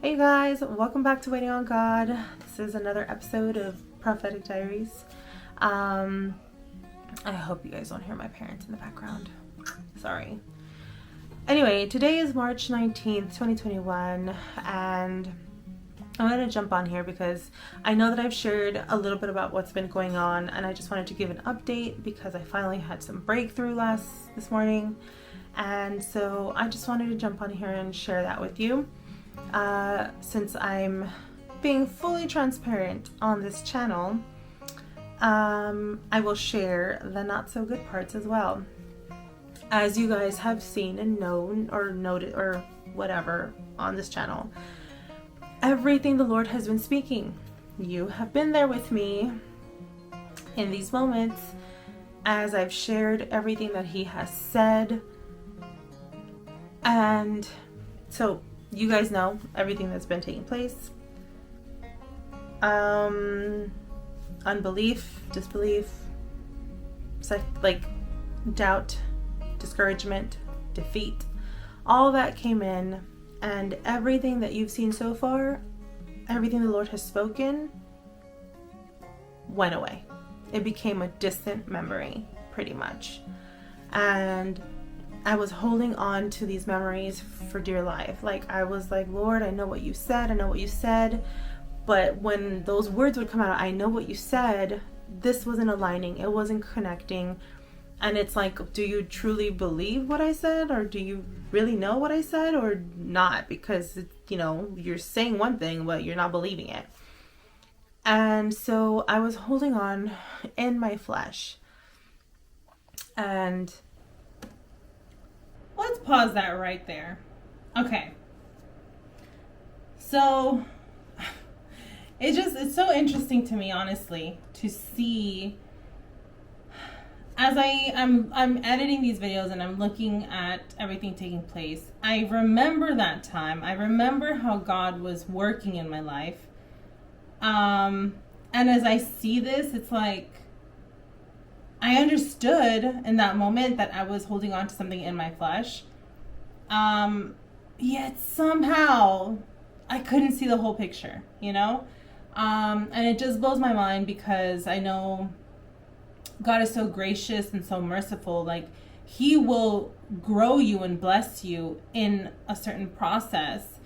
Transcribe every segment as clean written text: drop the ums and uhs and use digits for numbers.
Hey guys, welcome back to Waiting on God. This is another episode of Prophetic Diaries. I hope you guys don't hear my parents in the background. Sorry. Anyway, today is March 19th, 2021, and I'm going to jump on here because I know that I've shared a little bit about what's been going on, and I just wanted to give an update because I finally had some breakthrough this morning, and so I just wanted to jump on here and share that with you. Since I'm being fully transparent on this channel, I will share the not so good parts as well. As you guys have seen and known or noted or whatever on this channel, everything the Lord has been speaking. You have been there with me in these moments as I've shared everything that He has said. And so you guys know everything that's been taking place. Unbelief, disbelief, doubt, discouragement, defeat, all that came in, and everything that you've seen so far, everything the Lord has spoken, went away. It became a distant memory, pretty much. And I was holding on to these memories for dear life. I was like, Lord, I know what you said, but when those words would come out, I know what you said, this wasn't aligning, it wasn't connecting. And it's like, do you truly believe what I said, or do you really know what I said, or not? Because, you're saying one thing, but you're not believing it. And so I was holding on in my flesh. And let's pause that right there. Okay. So it's so interesting to me, honestly, to see as I'm editing these videos and I'm looking at everything taking place. I remember that time. I remember how God was working in my life. And as I see this, it's like I understood in that moment that I was holding on to something in my flesh. Yet somehow I couldn't see the whole picture, and it just blows my mind because I know God is so gracious and so merciful. He will grow you and bless you in a certain process,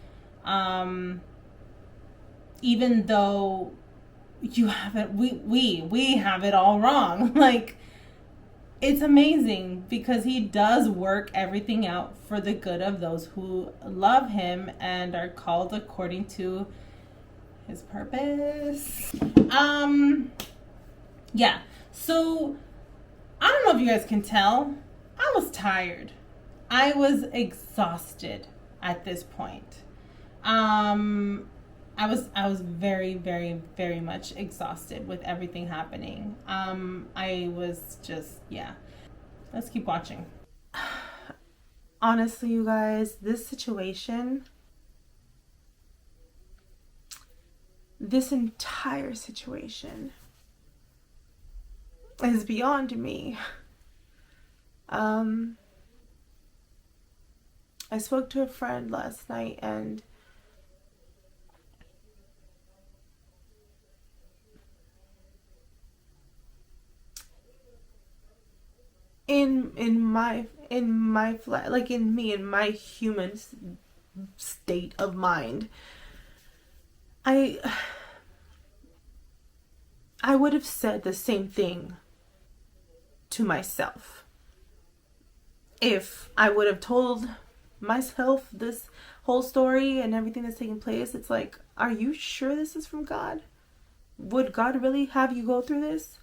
even though you have it, we have it all wrong. It's amazing because He does work everything out for the good of those who love Him and are called according to His purpose. Yeah. So, I don't know if you guys can tell, I was tired. I was exhausted at this point. I was very, very, very much exhausted with everything happening. I was just, yeah. Let's keep watching. Honestly, you guys, this entire situation is beyond me. I spoke to a friend last night, and in my in my human state of mind, I would have said the same thing to myself if I would have told myself this whole story and everything that's taking place. It's like, are you sure this is from God? Would God really have you go through this?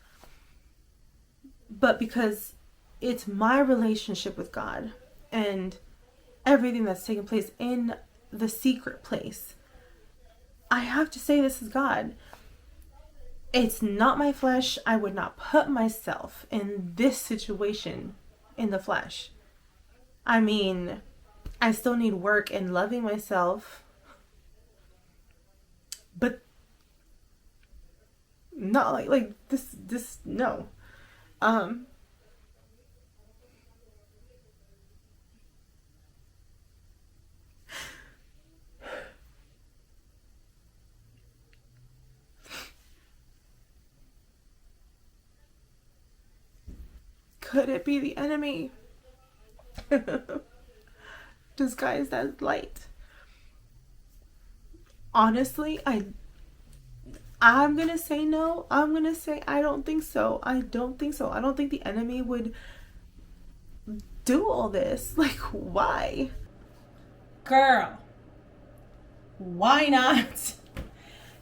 But because it's my relationship with God and everything that's taking place in the secret place, I have to say this is God. It's not my flesh. I would not put myself in this situation in the flesh. I mean, I still need work in loving myself, but not like this no. Could it be the enemy disguised as light? Honestly, I'm gonna say no. I'm gonna say I don't think so. I don't think so. I don't think the enemy would do all this. Like, why? Girl, why not?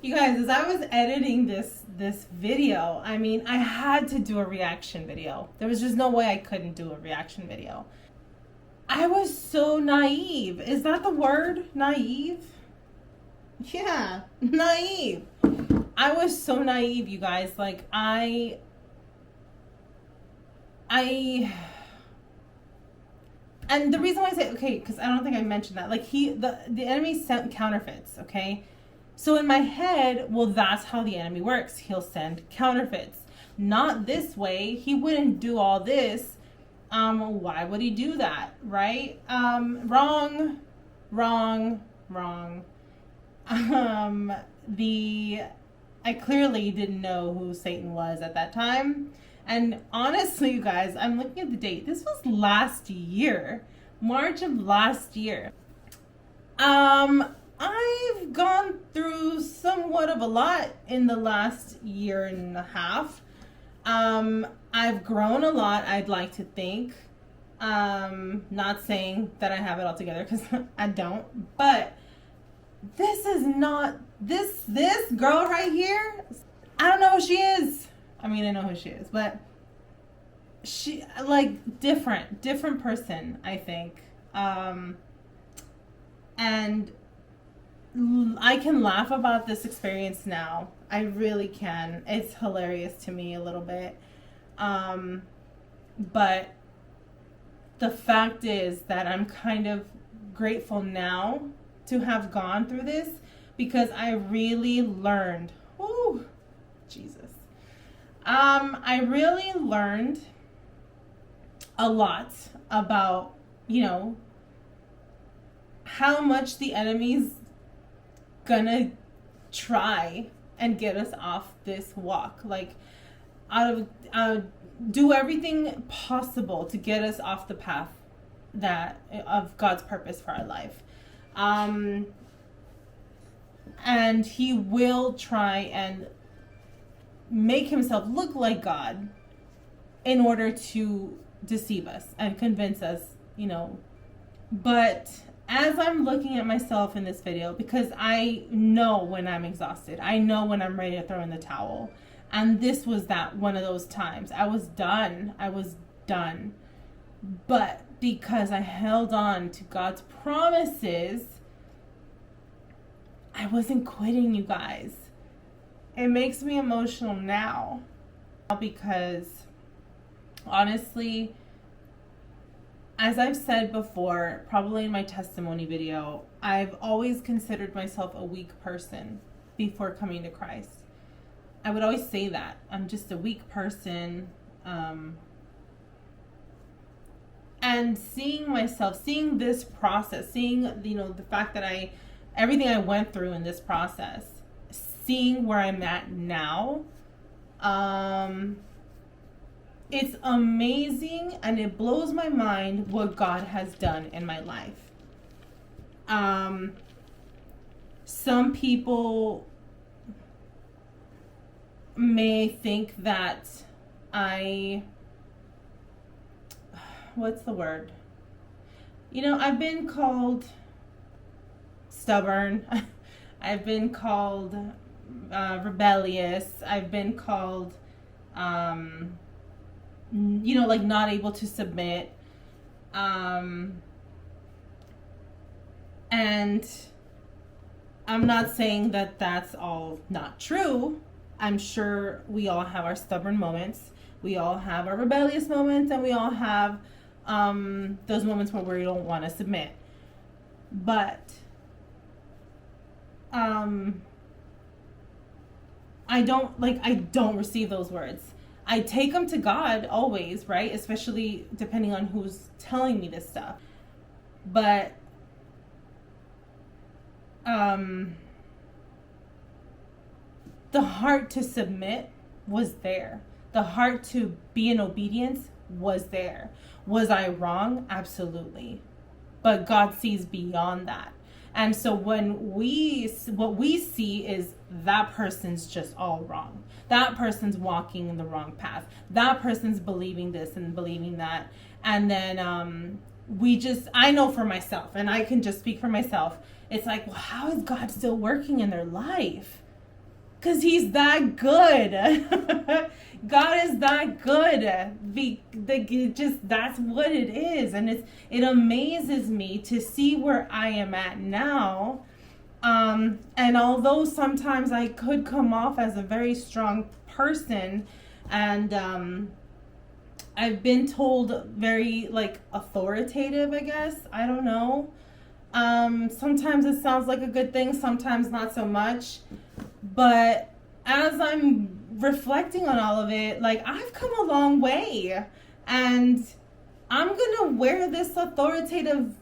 You guys, as I was editing this video, I mean, I had to do a reaction video. There was just no way I couldn't do a reaction video. I was so naive. Is that the word? Naive? Yeah, naive. I was so naive, you guys. Like, and the reason why I say, okay, because I don't think I mentioned that. Like, the enemy sent counterfeits, okay? So in my head, well, that's how the enemy works. He'll send counterfeits. Not this way. He wouldn't do all this. Why would he do that, right? Wrong. I clearly didn't know who Satan was at that time. And honestly, you guys, I'm looking at the date. This was last year, March of last year. I've gone through somewhat of a lot in the last year and a half. I've grown a lot, I'd like to think. Not saying that I have it all together, because I don't. But this is not, this girl right here, I don't know who she is. I mean, I know who she is, but she, like, different person, I think. And I can laugh about this experience now. I really can. It's hilarious to me a little bit. But the fact is that I'm kind of grateful now to have gone through this, because I really learned, Jesus. I really learned a lot about, how much the enemy's gonna try and get us off this walk. Like, do everything possible to get us off the path of God's purpose for our life. And he will try and make himself look like God in order to deceive us and convince us, But as I'm looking at myself in this video, because I know when I'm exhausted, I know when I'm ready to throw in the towel. And this was one of those times. I was done. But because I held on to God's promises, I wasn't quitting, you guys. It makes me emotional now, because honestly, as I've said before, probably in my testimony video, I've always considered myself a weak person before coming to Christ. I would always say that. I'm just a weak person. And seeing this process, seeing, the fact that everything I went through in this process, seeing where I'm at now, it's amazing, and it blows my mind what God has done in my life. Some people may think that what's the word? I've been called stubborn. I've been called rebellious. I've been called, like, not able to submit. And I'm not saying that that's all not true. I'm sure we all have our stubborn moments. We all have our rebellious moments, and we all have those moments where we don't want to submit. But I don't receive those words. I take them to God always, right? Especially depending on who's telling me this stuff. But the heart to submit was there. The heart to be in obedience was there. Was I wrong? Absolutely. But God sees beyond that. And so what we see is that person's just all wrong. That person's walking in the wrong path. That person's believing this and believing that. And then I know for myself, and I can just speak for myself. It's like, well, how is God still working in their life? Because he's that good. God is that good. That's what it is. And it amazes me to see where I am at now. And although sometimes I could come off as a very strong person, and I've been told very like authoritative, I guess. I don't know. Sometimes it sounds like a good thing, sometimes not so much. But as I'm reflecting on all of it, like, I've come a long way, and I'm gonna wear this authoritative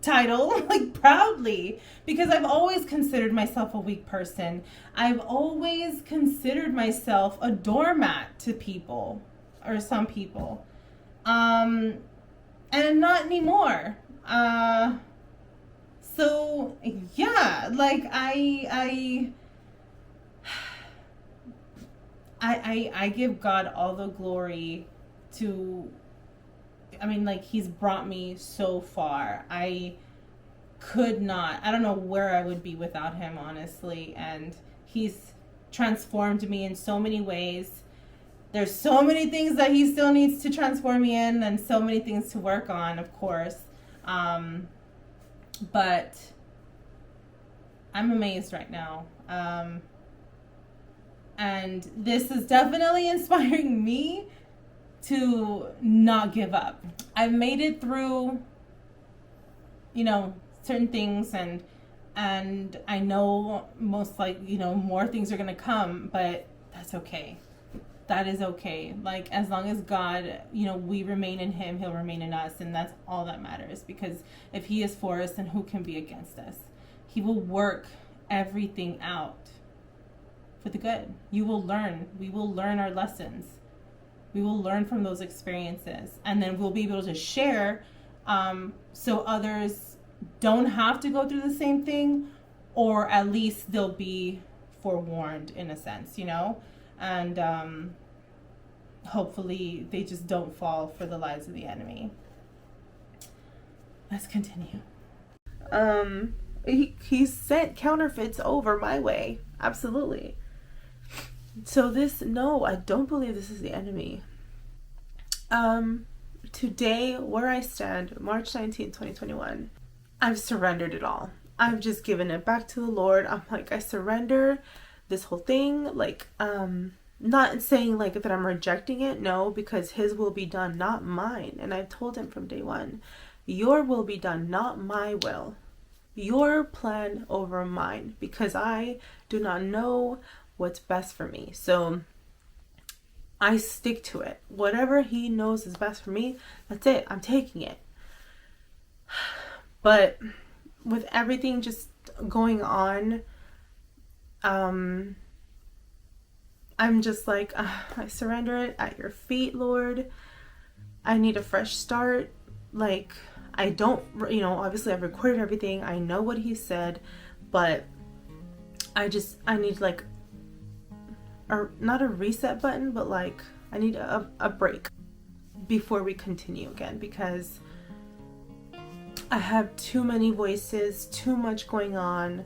title like proudly, because I've always considered myself a weak person. I've always considered myself a doormat to people, or some people, and not anymore. So yeah, like I give God all the glory to, I mean, like, he's brought me so far. I don't know where I would be without him, honestly. And he's transformed me in so many ways. There's so many things that he still needs to transform me in, and so many things to work on, of course. But I'm amazed right now. And this is definitely inspiring me to not give up. I've made it through, certain things, and I know most more things are going to come, but that's okay. That is okay. Like, as long as God, we remain in him, he'll remain in us. And that's all that matters, because if he is for us, then who can be against us? He will work everything out for the good. You will learn. We will learn our lessons. We will learn from those experiences. And then we'll be able to share, so others don't have to go through the same thing, or at least they'll be forewarned in a sense, and hopefully they just don't fall for the lies of the enemy. Let's continue. He sent counterfeits over my way. Absolutely. So I don't believe this is the enemy. Today, where I stand, March 19, 2021, I've surrendered it all. I've just given it back to the Lord. I'm like, I surrender this whole thing. Like, not saying like that I'm rejecting it. No, because his will be done, not mine. And I've told him from day one, your will be done, not my will. Your plan over mine, because I do not know what's best for me. So I stick to it. Whatever he knows is best for me, that's it. I'm taking it. But with everything just going on, I'm just like, I surrender it at your feet, Lord. I need a fresh start. Like, I don't, obviously I've recorded everything. I know what he said, but I need like, not a reset button, but like, I need a break before we continue again, because I have too many voices, too much going on,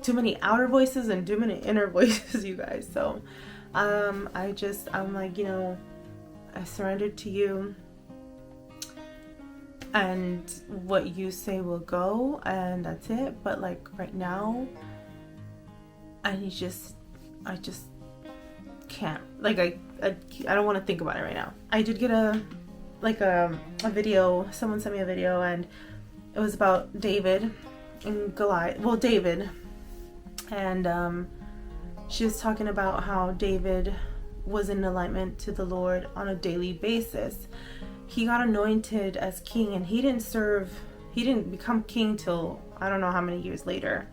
too many outer voices and too many inner voices, you guys. So I'm like, I surrendered to you, and what you say will go, and that's it. But like right now, I just can't, like, I don't want to think about it right now. I did get a video, someone sent me a video, and it was about David and Goliath. Well, David, and she was talking about how David was in alignment to the Lord on a daily basis. He got anointed as king, and he didn't become king till I don't know how many years later.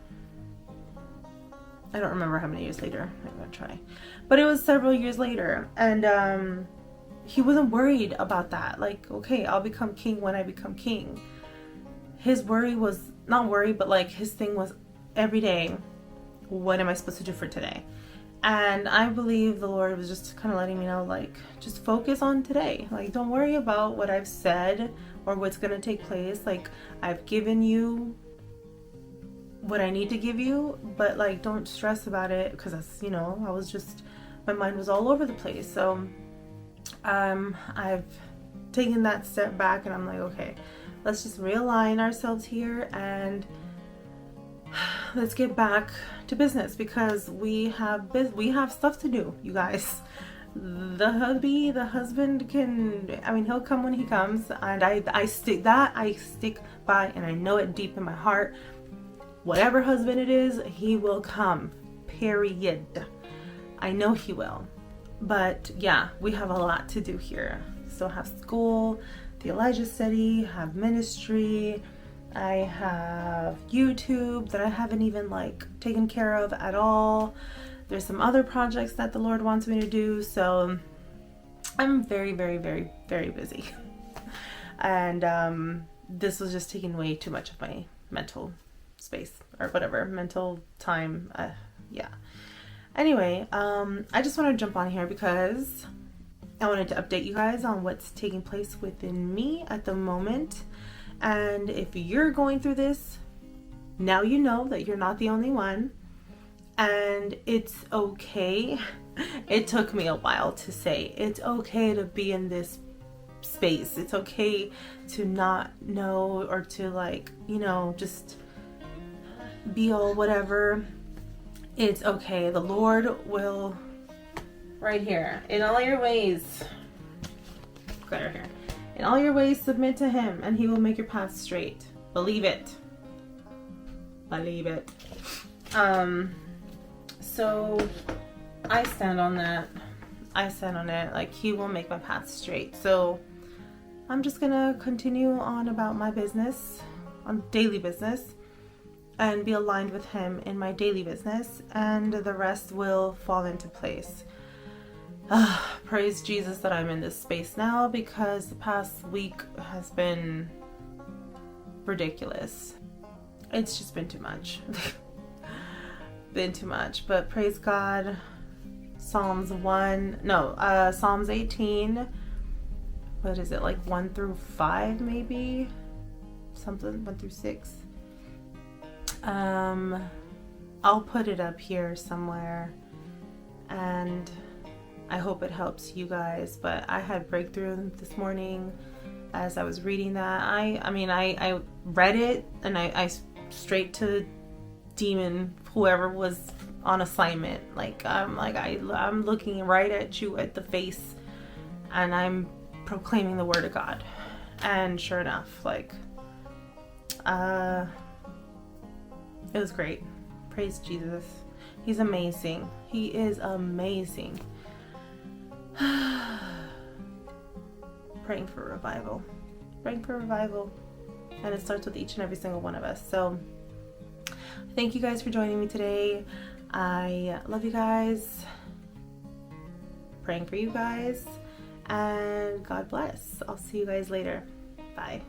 I don't remember how many years later. I'm gonna try, but it was several years later. And he wasn't worried about that. Like, okay, I'll become king when I become king. His worry was not worry, but like his thing was every day, what am I supposed to do for today? And I believe the Lord was just kind of letting me know, like, just focus on today. Like, don't worry about what I've said or what's going to take place. Like, I've given you what I need to give you, but like, don't stress about it, because that's, you know, I was just, my mind was all over the place. So I've taken that step back, and I'm like, okay, let's just realign ourselves here and let's get back to business, because we have stuff to do, you guys. The husband can, I mean, he'll come when he comes, and I stick by, and I know it deep in my heart. Whatever husband it is, he will come. Period. I know he will. But yeah, we have a lot to do here. Still have school, the Elijah study, have ministry. I have YouTube that I haven't even like taken care of at all. There's some other projects that the Lord wants me to do. So I'm very, very, very, very busy. And this was just taking way too much of my mental space, or whatever, mental time. Yeah. Anyway, I just want to jump on here because I wanted to update you guys on what's taking place within me at the moment. And if you're going through this, now you know that you're not the only one. And it's okay. It took me a while to say it's okay to be in this space. It's okay to not know, or to like, you know, just be all whatever. It's okay. The Lord will, right here, in all your ways, got her here. In all your ways, submit to him, and he will make your path straight. Believe it. Believe it. So I stand on that. I stand on it. Like, he will make my path straight. So I'm just gonna continue on about my business, on daily business, and be aligned with him in my daily business, and the rest will fall into place. Praise Jesus that I'm in this space now, because the past week has been ridiculous. It's just been too much. But praise God. Psalms 18. What is it, like 1 through 5 maybe? Something, 1 through 6. I'll put it up here somewhere, and I hope it helps you guys. But I had breakthrough this morning as I was reading that. I read it, and I straight to demon, whoever was on assignment. I'm looking right at you at the face, and I'm proclaiming the word of God. And sure enough, it was great. Praise Jesus. He's amazing. He is amazing. Praying for revival. And it starts with each and every single one of us. So thank you guys for joining me today. I love you guys. Praying for you guys. And God bless. I'll see you guys later. Bye.